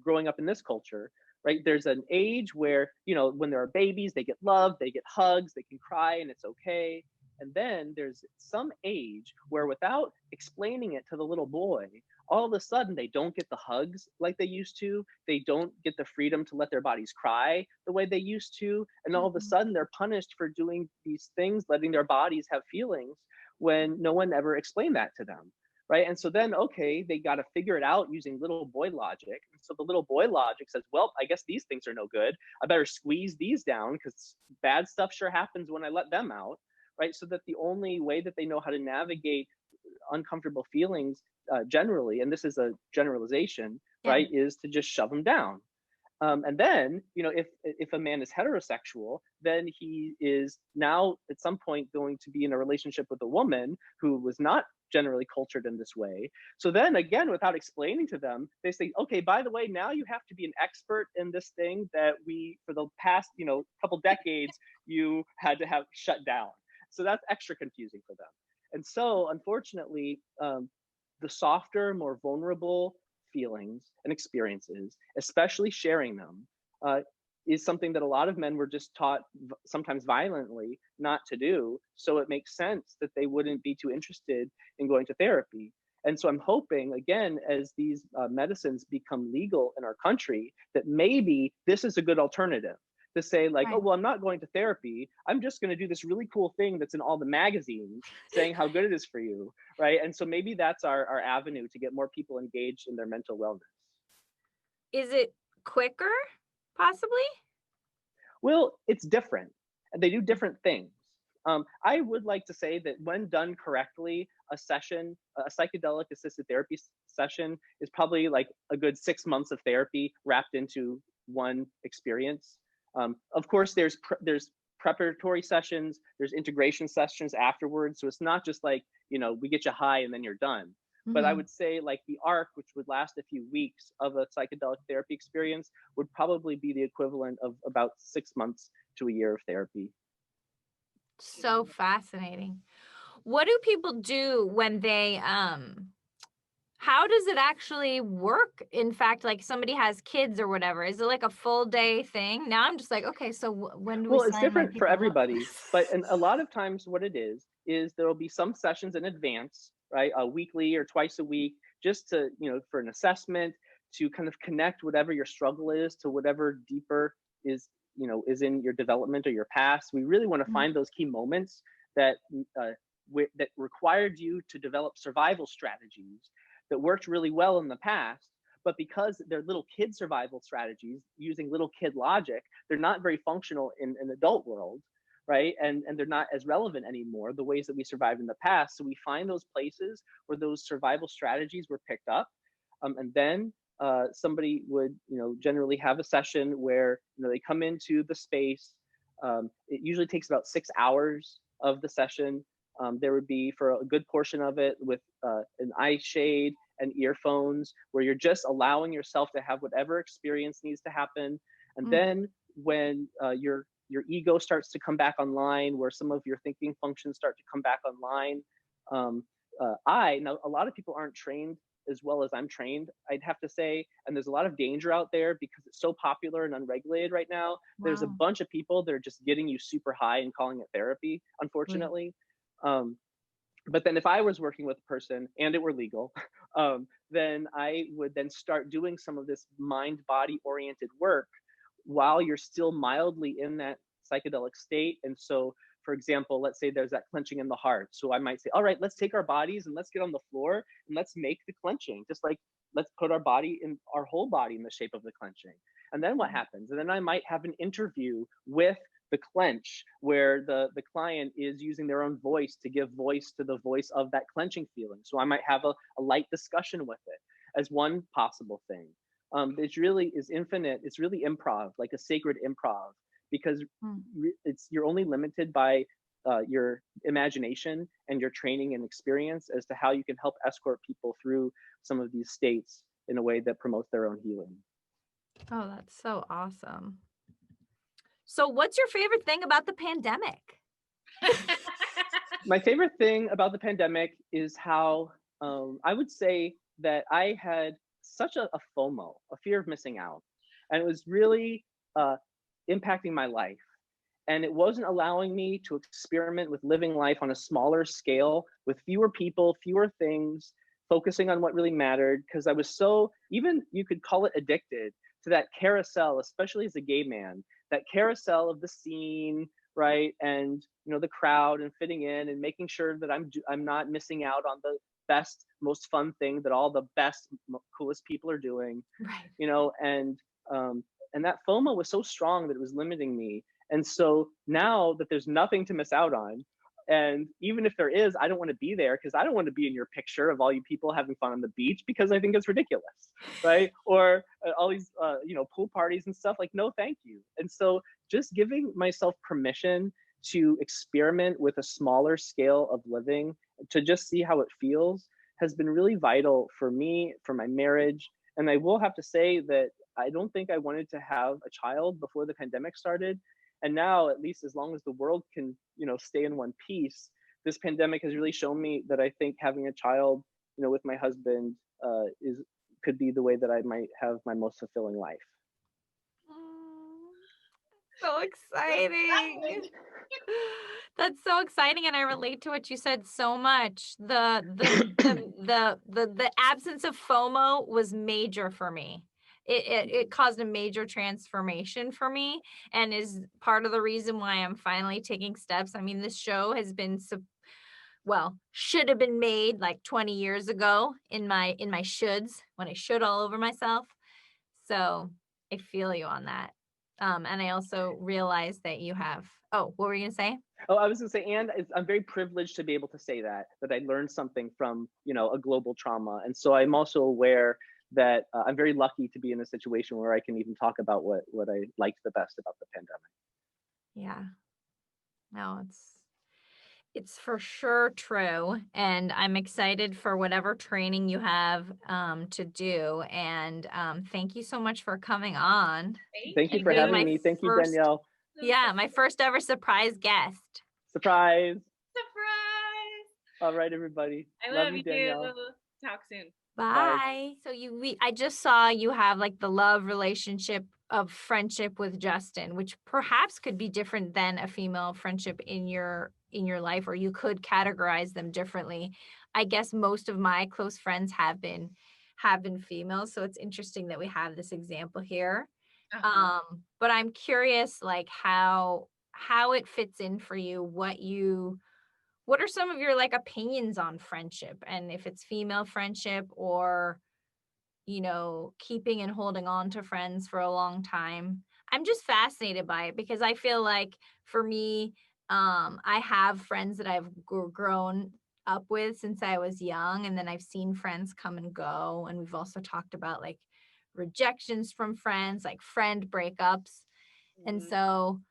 S3: growing up in this culture, right? There's an age where, when there are babies, they get loved, they get hugs, they can cry, and it's okay. And then there's some age where, without explaining it to the little boy, all of a sudden they don't get the hugs like they used to. They don't get the freedom to let their bodies cry the way they used to. And all of a
S1: Mhm.
S3: sudden they're punished for doing these things, letting their bodies have feelings when no one ever explained that to them, right? And so then, okay, they got to figure it out using little boy logic. And so the little boy logic says, well, I guess these things are no good. I better squeeze these down because bad stuff sure happens when I let them out, right? So that the only way that they know how to navigate uncomfortable feelings generally, and this is a generalization,
S1: Yeah.
S3: right, is to just shove them down. And then, if a man is heterosexual, then he is now at some point going to be in a relationship with a woman who was not generally cultured in this way. So then again, without explaining to them, they say, okay, by the way, now you have to be an expert in this thing that we, for the past, couple decades, you had to have shut down. So that's extra confusing for them. And so, unfortunately, the softer, more vulnerable feelings and experiences, especially sharing them, uh, is something that a lot of men were just taught, sometimes violently, not to do. So it makes sense that they wouldn't be too interested in going to therapy. And so I'm hoping, again, as these medicines become legal in our country, that maybe this is a good alternative to say, like, oh,
S1: Right.
S3: well, I'm not going to therapy. I'm just going to do this really cool thing that's in all the magazines saying how good it is for you. Right. And so maybe that's our avenue to get more people engaged in their mental wellness.
S1: Is it quicker, possibly?
S3: Well, it's different. They do different things. I would like to say that when done correctly, a session, a psychedelic assisted therapy session is probably like a good 6 months of therapy wrapped into one experience. Of course, there's preparatory sessions, there's integration sessions afterwards. So it's not just like, we get you high and then you're done. But I
S1: Mhm.
S3: would say like the arc, which would last a few weeks of a psychedelic therapy experience, would probably be the equivalent of about 6 months to a year of therapy.
S1: So fascinating. What do people do when how does it actually work? In fact, like somebody has kids or whatever, is it like a full day thing? Now I'm just like, okay, so when do we
S3: Well, it's
S1: sign my
S3: different for
S1: people up?
S3: everybody, but and a lot of times what it is there will be some sessions in advance, right? A weekly or twice a week, just to, for an assessment, to kind of connect whatever your struggle is to whatever deeper is, is in your development or your past. We really want to
S1: Mm,
S3: find those key moments that that required you to develop survival strategies that worked really well in the past, but because they're little kid survival strategies using little kid logic, they're not very functional in an adult world, right? And they're not as relevant anymore, the ways that we survived in the past. So we find those places where those survival strategies were picked up, and then somebody would, generally have a session where, they come into the space. It usually takes about 6 hours of the session. There would be, for a good portion of it, with an eye shade and earphones, where you're just allowing yourself to have whatever experience needs to happen. And
S1: mm.
S3: then when your ego starts to come back online, where some of your thinking functions start to come back online, um, I now, a lot of people aren't trained as well as I'm trained, I'd have to say, and there's a lot of danger out there because it's so popular and unregulated right now. There's a
S1: Wow.
S3: bunch of people that are just getting you super high and calling it therapy,
S1: Right.
S3: unfortunately. Um, but then if I was working with a person and it were legal, then I would then start doing some of this mind body oriented work while you're still mildly in that psychedelic state. And so, for example, let's say there's that clenching in the heart. So I might say, all right, let's take our bodies and let's get on the floor and let's make the clenching, just like let's put our whole body in the shape of the clenching. And then what
S1: Mm.
S3: happens? And then I might have an interview with the clench, where the client is using their own voice to give voice to the voice of that clenching feeling. So I might have a light discussion with it as one possible thing. It really is infinite. It's really improv, like a sacred improv, because
S1: Mm.
S3: you're only limited by your imagination and your training and experience as to how you can help escort people through some of these states in a way that promotes their own healing.
S1: Oh, that's so awesome. So what's your favorite thing about the pandemic?
S3: My favorite thing about the pandemic is how I would say that I had such a FOMO, a fear of missing out, and it was really uh, impacting my life. And it wasn't allowing me to experiment with living life on a smaller scale with fewer people, fewer things, focusing on what really mattered. Because I was so, even you could call it addicted to that carousel, especially as a gay man, that carousel of the scene, right? And, the crowd and fitting in and making sure that I'm not missing out on the best, most fun thing that all the best, coolest people are doing,
S1: Right.
S3: you know, and um, and that FOMO was so strong that it was limiting me. And so now that there's nothing to miss out on, and even if there is, I don't want to be there because I don't want to be in your picture of all you people having fun on the beach because I think it's ridiculous, right? Or all these, pool parties and stuff. Like, no, thank you. And so just giving myself permission to experiment with a smaller scale of living, to just see how it feels, has been really vital for me, for my marriage. And I will have to say that I don't think I wanted to have a child before the pandemic started. And now, at least as long as the world can, stay in one piece, this pandemic has really shown me that I think having a child, with my husband, is could be the way that I might have my most fulfilling life.
S1: Mm. So exciting. That's so exciting, and I relate to what you said so much. The absence of FOMO was major for me. It caused a major transformation for me, and is part of the reason why I'm finally taking steps. I mean, this show has been should have been made like 20 years ago in my shoulds, when I should all over myself. So I feel you on that. And I also realized that you have, what were you gonna say?
S3: Oh, I was going to say, and I'm very privileged to be able to say that I learned something from, a global trauma. And so I'm also aware that I'm very lucky to be in a situation where I can even talk about what I liked the best about the pandemic.
S1: Yeah. No, it's for sure true. And I'm excited for whatever training you have to do. And thank you so much for coming on.
S3: Thank you
S1: and
S3: for
S1: being
S3: having
S1: my
S3: me. Thank you,
S1: first-
S3: Danielle.
S1: Yeah, my first ever surprise guest.
S3: Surprise.
S2: Surprise!
S3: All right, everybody.
S2: I love you,
S3: Danielle.
S2: Talk soon.
S1: Bye. So I just saw you have like the love relationship of friendship with Justin, which perhaps could be different than a female friendship in your life, or you could categorize them differently. I guess most of my close friends have been females, so it's interesting that we have this example here. But I'm curious, like how it fits in for you. What are some of your like opinions on friendship, and if it's female friendship, or keeping and holding on to friends for a long time? I'm just fascinated by it, because I feel like for me, I have friends that I've grown up with since I was young, and then I've seen friends come and go, and we've also talked about like rejections from friends, like friend breakups. And so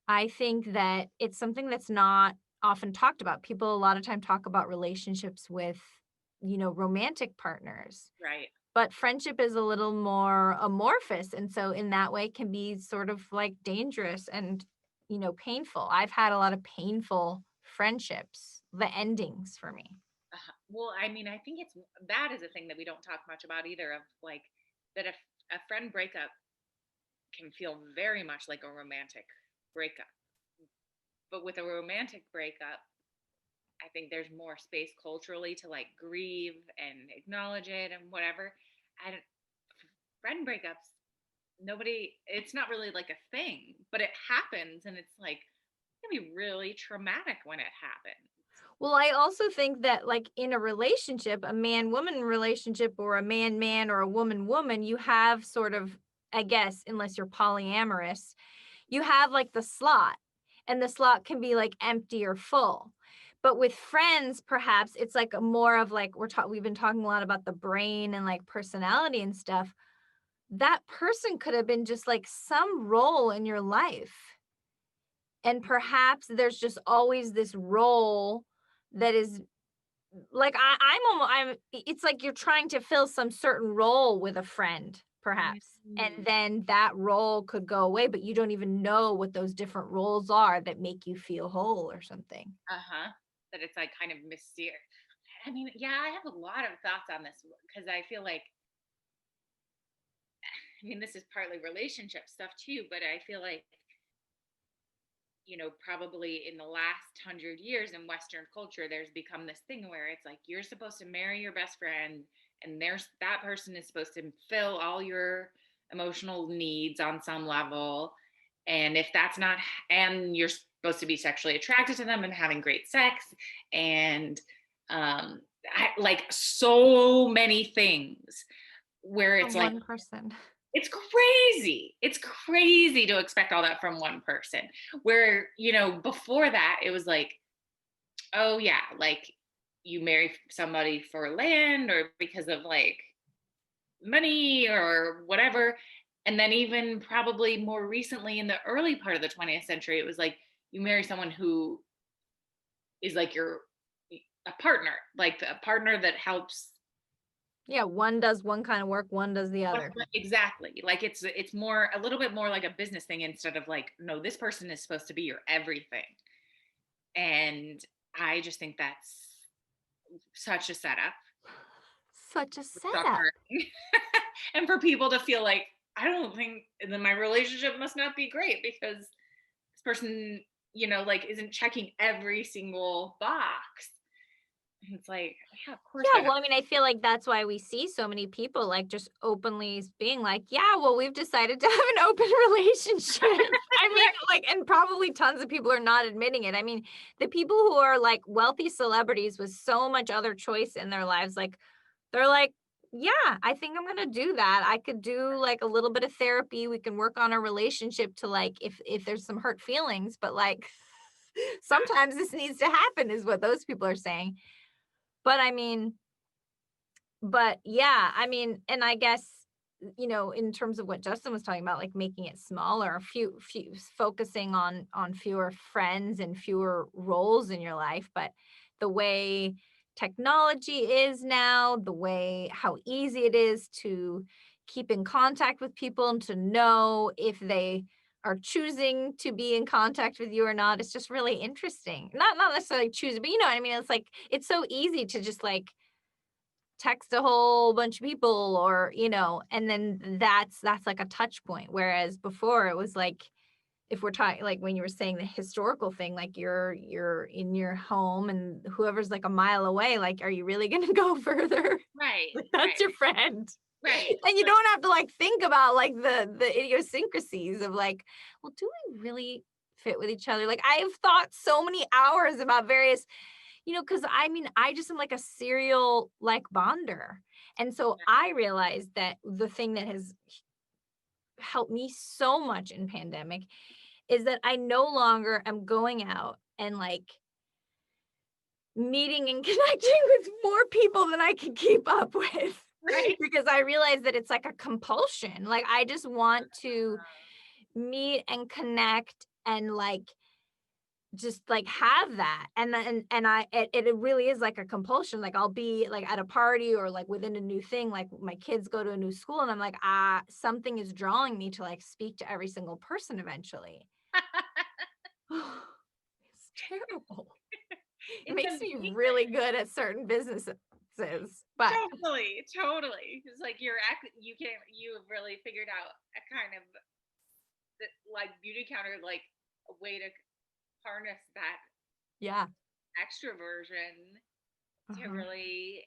S1: I think that it's something that's not often talked about. People a lot of time talk about relationships with, romantic partners.
S2: Right.
S1: But friendship is a little more amorphous. And so in that way can be sort of like dangerous and, painful. I've had a lot of painful friendships, the endings for me.
S2: Well, I mean, I think that is a thing that we don't talk much about either, of like that a friend breakup can feel very much like a romantic breakup. But with a romantic breakup, I think there's more space culturally to like grieve and acknowledge it and whatever. And friend breakups, it's not really like a thing, but it happens, and it's like, it can be really traumatic when it happens.
S1: Well, I also think that like in a relationship, a man-woman relationship, or a man-man or a woman-woman, you have sort of, I guess, unless you're polyamorous, you have like the slot, and the slot can be like empty or full. But with friends, perhaps it's like more of like, we've been talking a lot about the brain and like personality and stuff. That person could have been just like some role in your life. And perhaps there's just always this role that is like, it's like you're trying to fill some certain role with a friend, perhaps. And then that role could go away, but you don't even know what those different roles are that make you feel whole or something.
S2: That it's like kind of mysterious. I mean, yeah, I have a lot of thoughts on this, because I feel like, I mean, this is partly relationship stuff too, but I feel like, probably in the last 100 years in Western culture, there's become this thing where it's like, you're supposed to marry your best friend, and that person is supposed to fill all your emotional needs on some level. And if that's not, and you're supposed to be sexually attracted to them and having great sex, and like so many things where it's like
S1: one person.
S2: It's crazy to expect all that from one person, where, before that it was like, oh yeah, like you marry somebody for land or because of like money or whatever. And then even probably more recently in the early part of the 20th century, it was like you marry someone who is like a partner, like a partner that helps.
S1: Yeah, one does one kind of work, one does the other.
S2: Exactly. Like it's more, a little bit more like a business thing, instead of like, no, this person is supposed to be your everything. And I just think that's such a setup.
S1: Such a setup.
S2: And for people to feel like, I don't think, then my relationship must not be great because this person, you know, like isn't checking every single box. And it's like, yeah, of course.
S1: Yeah, well, I mean, I feel like that's why we see so many people like just openly being like, yeah, well, we've decided to have an open relationship. I mean, like, and probably tons of people are not admitting it. I mean, the people who are like wealthy celebrities with so much other choice in their lives, like, they're like, yeah, I think I'm gonna do that. I could do like a little bit of therapy. We can work on our relationship to like if there's some hurt feelings, but like sometimes this needs to happen, is what those people are saying. But I mean, but yeah, I mean, and I guess, you know, in terms of what Justin was talking about, like making it smaller, few focusing on fewer friends and fewer roles in your life. But the way technology is now, the way how easy it is to keep in contact with people and to know if they are choosing to be in contact with you or not, it's just really interesting. Not necessarily choosing, but you know what I mean? It's like it's so easy to just like text a whole bunch of people, or you know, and then that's like a touch point, whereas before it was like, if we're talking like when you were saying the historical thing, like you're in your home and whoever's like a mile away, like, are you really going to go further?
S2: Right.
S1: Like, that's
S2: right.
S1: your friend.
S2: Right.
S1: And you don't have to like think about like the idiosyncrasies of like, well, do we really fit with each other? Like, I've thought so many hours about various, you know, because I mean, I just am like a serial like bonder. And so
S2: Yeah.
S1: I realized that the thing that has helped me so much in pandemic is that I no longer am going out and like meeting and connecting with more people than I can keep up with.
S2: Right.
S1: Because I realize that it's like a compulsion. Like, I just want to meet and connect and like just like have that. And then and it really is like a compulsion. Like, I'll be like at a party or like within a new thing, like my kids go to a new school and I'm like, something is drawing me to like speak to every single person eventually. It's terrible. It
S2: It's
S1: makes me
S2: amazing.
S1: really good at certain businesses, but
S2: Totally. It's like you've really figured out a kind of like beauty counter, like a way to harness that
S1: yeah.
S2: extroversion to
S1: Uh-huh.
S2: really.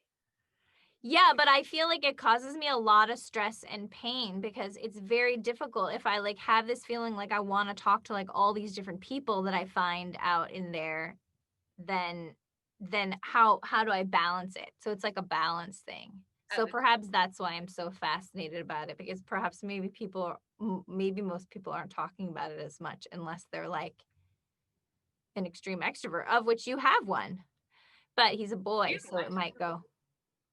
S1: Yeah, but I feel like it causes me a lot of stress and pain because it's very difficult if I like have this feeling like I want to talk to like all these different people that I find out in there, then how do I balance it? So it's like a balance thing. So perhaps that's why I'm so fascinated about it, because perhaps maybe maybe most people aren't talking about it as much unless they're like an extreme extrovert, of which you have one, but he's a boy, so it might go.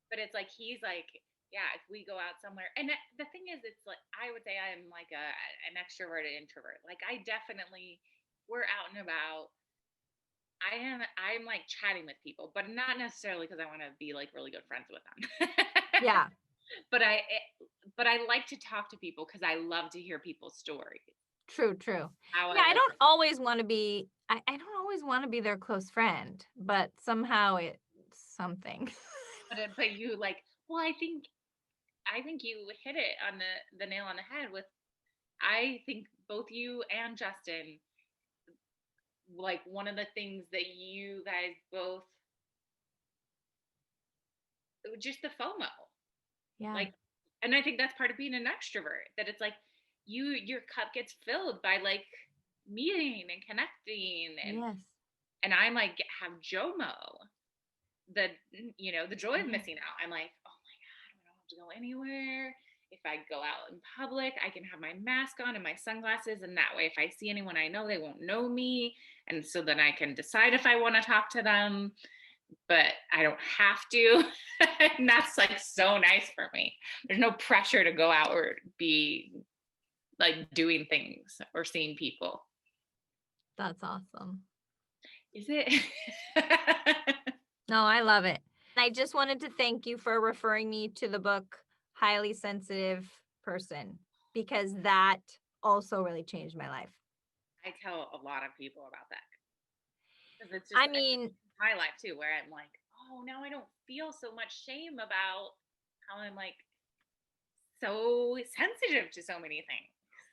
S2: But it's like he's like, yeah, if we go out somewhere, and the thing is, it's like I would say I'm like an extroverted introvert. Like I definitely, we're out and about. I'm like chatting with people, but not necessarily because I want to be like really good friends with them.
S1: Yeah.
S2: But I like to talk to people because I love to hear people's stories.
S1: True. Yeah, I don't always want to be I don't always want to be their close friend, but somehow it's something.
S2: But you like, well, I think you hit it on the nail on the head with, I think both you and Justin, like one of the things that you guys both, just the FOMO.
S1: Yeah.
S2: Like, and I think that's part of being an extrovert, that it's like your cup gets filled by like meeting and connecting, and
S1: Yes.
S2: and I'm like have JOMO, the joy of missing out. I'm like, oh my god, I don't have to go anywhere. If I go out in public, I can have my mask on and my sunglasses, and that way if I see anyone I know, they won't know me, and so then I can decide if I want to talk to them, but I don't have to. And that's like so nice for me. There's no pressure to go out or be like doing things or seeing people.
S1: That's awesome.
S2: Is it?
S1: No, I love it. I just wanted to thank you for referring me to the book Highly Sensitive Person, because that also really changed my life.
S2: I tell a lot of people about that. Because it's just,
S1: I mean,
S2: my life too, where I'm like, oh, now I don't feel so much shame about how I'm like so sensitive to so many things.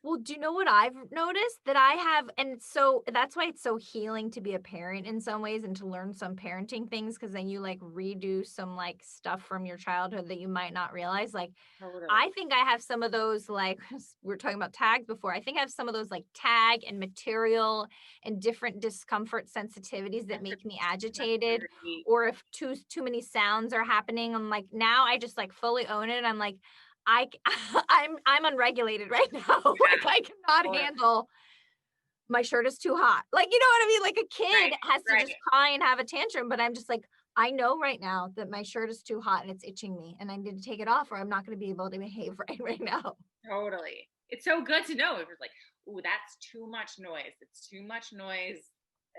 S1: Well, do you know what I've noticed? That I have, and so that's why it's so healing to be a parent in some ways and to learn some parenting things because then you like redo some like stuff from your childhood that you might not realize. Like,
S2: Totally.
S1: I think I have some of those, like, we were talking about tags before. I think I have some of those like tag and material and different discomfort sensitivities that make me agitated.
S2: Very-
S1: Or if too many sounds are happening, I'm like, now I just like fully own it. I'm like, I'm unregulated right now. Like I cannot
S2: Totally.
S1: handle my shirt is too hot. Like, you know what I mean? Like a kid has to just cry and have a tantrum, but I'm just like, I know right now that my shirt is too hot and it's itching me and I need to take it off or I'm not going to be able to behave right now.
S2: Totally. It's so good to know. If it's like, ooh, that's too much noise. It's too much noise.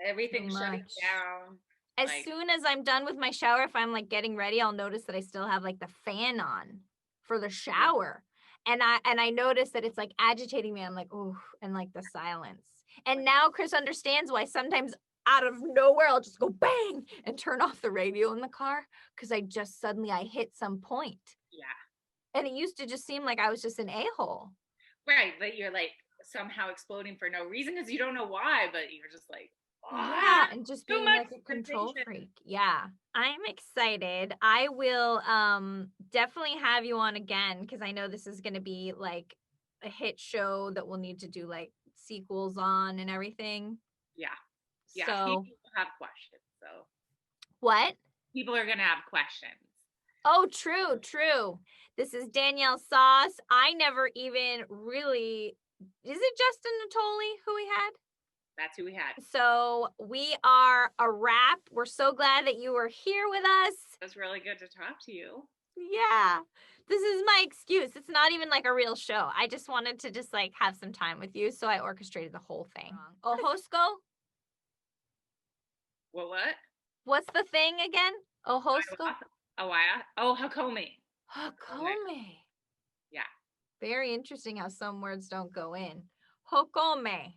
S2: Everything's shutting
S1: much.
S2: down.
S1: As
S2: Like,
S1: soon as I'm done with my shower, if I'm like getting ready, I'll notice that I still have like the fan on for the shower. And I notice that it's like agitating me. I'm like, oh, and like the silence. And now Chris understands why sometimes out of nowhere I'll just go bang and turn off the radio in the car because I just suddenly I hit some point.
S2: yeah.
S1: And it used to just seem like I was just an a-hole.
S2: Right. But you're like somehow exploding for no reason because you don't know why, but you're just like,
S1: Yeah, and just
S2: too
S1: being
S2: much
S1: like a control
S2: sensation.
S1: freak. Yeah. I'm excited. I will definitely have you on again because I know this is going to be like a hit show that we'll need to do like sequels on and everything.
S2: Yeah. Yeah.
S1: So,
S2: People have questions. So
S1: what?
S2: people are going to have questions.
S1: Oh, true. This is Danielle Sauce. I never even really, is it Justin Natoli who we had?
S2: That's who we had.
S1: So we are a wrap. We're so glad that you were here with us.
S2: It was really good to talk to you.
S1: Yeah. This is my excuse. It's not even like a real show. I just wanted to just like have some time with you. So I orchestrated the whole thing. Ohosco?
S2: Well, what?
S1: What's the thing again? Ohosco?
S2: Oh, Hakome.
S1: Hakome.
S2: Yeah.
S1: Very interesting how some words don't go in. Hokome.